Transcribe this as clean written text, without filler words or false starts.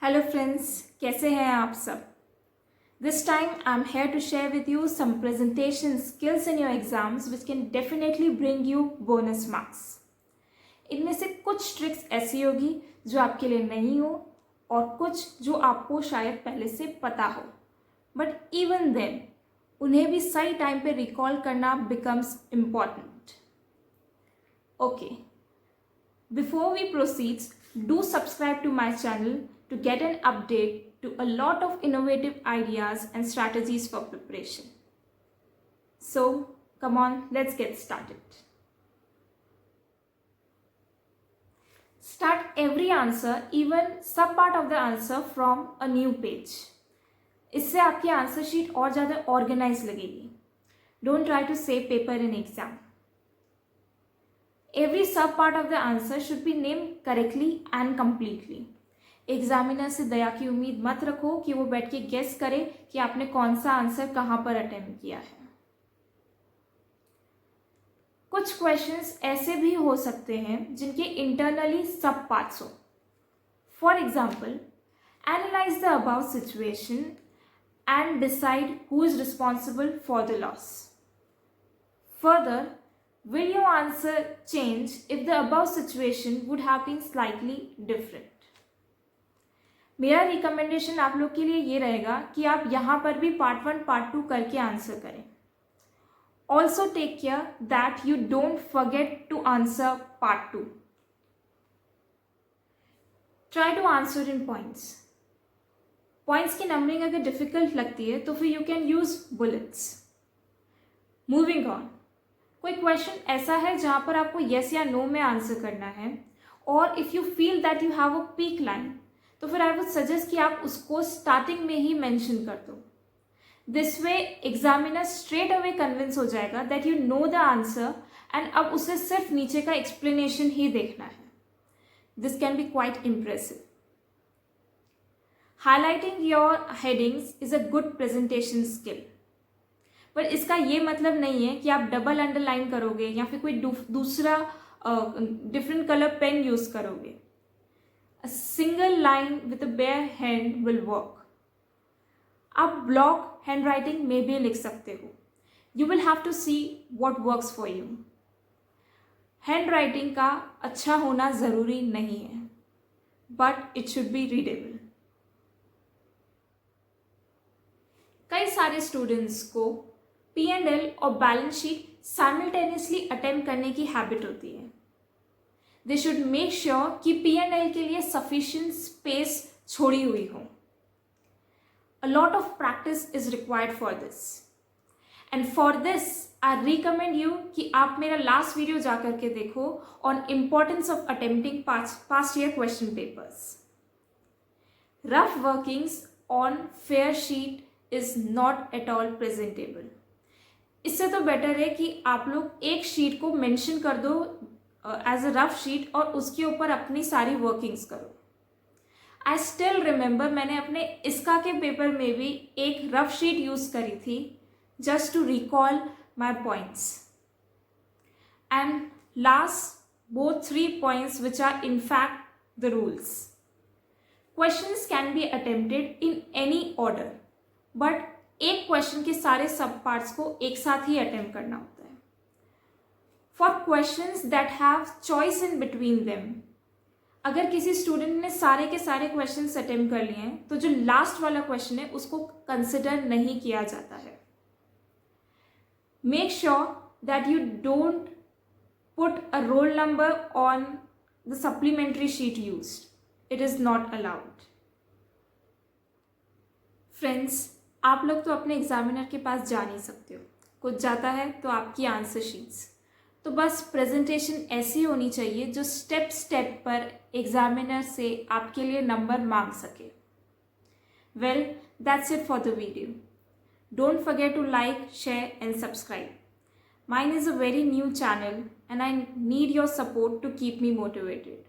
Hello friends, कैसे हैं आप सब। This time I am here to share with you some presentation skills in your exams which can definitely bring you bonus marks. इनमें से कुछ tricks ऐसी होगी जो आपके लिए नहीं हो और कुछ जो आपको शायद पहले से पता हो, बट इवन देन उन्हें भी सही टाइम पे रिकॉल करना becomes important. Okay, before we proceed, do subscribe to my channel to get an update to a lot of innovative ideas and strategies for preparation. So, come on, let's get started. Start every answer, even sub part of the answer, from a new page. इससे आपकी answer sheet और ज़्यादा organise लगेगी. Don't try to save paper in exam. Every sub part of the answer should be named correctly and completely. Examiner से दया की उम्मीद मत रखो कि वो बैठ के गेस करे कि आपने कौन सा आंसर कहाँ पर अटेम्प्ट किया है. कुछ क्वेश्चंस ऐसे भी हो सकते हैं जिनके इंटरनली सब पार्ट्स हो. For example, analyse the above situation and decide who is responsible for the loss. Further, will your answer change if the above situation would have been slightly different? मेरा recommendation आप लोग के लिए ये रहेगा कि आप यहाँ पर भी पार्ट 1 पार्ट 2 करके आंसर करें. Also take care that you don't forget to answer part 2. Try to answer in points. Points की नंबरिंग अगर डिफिकल्ट लगती है तो फिर you can use bullets. Moving on, कोई क्वेश्चन ऐसा है जहां पर आपको येस या नो में आंसर करना है और if you feel that you have a peak line, तो फिर आई वुड सजेस्ट कि आप उसको स्टार्टिंग में ही मेंशन कर दो. This way examiner straight away convince हो जाएगा that you know the answer and अब उसे सिर्फ नीचे का एक्सप्लेनेशन ही देखना है. This can be quite impressive. Highlighting your headings is a good presentation skill, पर इसका ये मतलब नहीं है कि आप डबल अंडरलाइन करोगे या फिर कोई दूसरा डिफरेंट कलर पेन यूज करोगे. A single line with a bare hand will work. आप ब्लॉक हैंड राइटिंग में भी लिख सकते हो. You will have to see what works for you. Handwriting का अच्छा होना ज़रूरी नहीं है, but it should be readable. कई सारे स्टूडेंट्स को P&L और बैलेंस शीट साइमल्टेनियसली अटेम्प्ट करने की हैबिट होती है. दे शुड मेक श्योर कि P&L के लिए सफिशिएंट स्पेस छोड़ी हुई हो. A lot of practice is required for this, and for this I recommend you कि आप मेरा लास्ट वीडियो जा करके देखो on importance of attempting past year question papers. Rough workings on fair sheet is not at all presentable. इससे तो better है कि आप लोग एक शीट को मेंशन कर दो एज अ रफ शीट और उसके ऊपर अपनी सारी वर्किंग्स करो. आई स्टिल रिमेंबर मैंने अपने इसका के पेपर में भी एक रफ शीट यूज करी थी just to recall my points. And last both 3 points which are in fact the rules. Questions can be attempted in any order, but एक क्वेश्चन के सारे सब पार्ट्स को एक साथ ही अटेम्प्ट करना होता है. For questions that have choice in between them, अगर किसी स्टूडेंट ने सारे के सारे क्वेश्चंस अटेम्प्ट कर लिए हैं तो जो लास्ट वाला क्वेश्चन है उसको कंसिडर नहीं किया जाता है. Make sure that you don't put a roll number on the supplementary sheet used. It is not allowed. Friends, आप लोग तो अपने एग्जामिनर के पास जा नहीं सकते हो. कुछ जाता है तो आपकी आंसर शीट्स. तो बस प्रेजेंटेशन ऐसी होनी चाहिए जो स्टेप स्टेप पर एग्जामिनर से आपके लिए नंबर मांग सके. Well, that's it for the video. Don't forget to like, share and subscribe. Mine is a very new channel and I need your support to keep me motivated.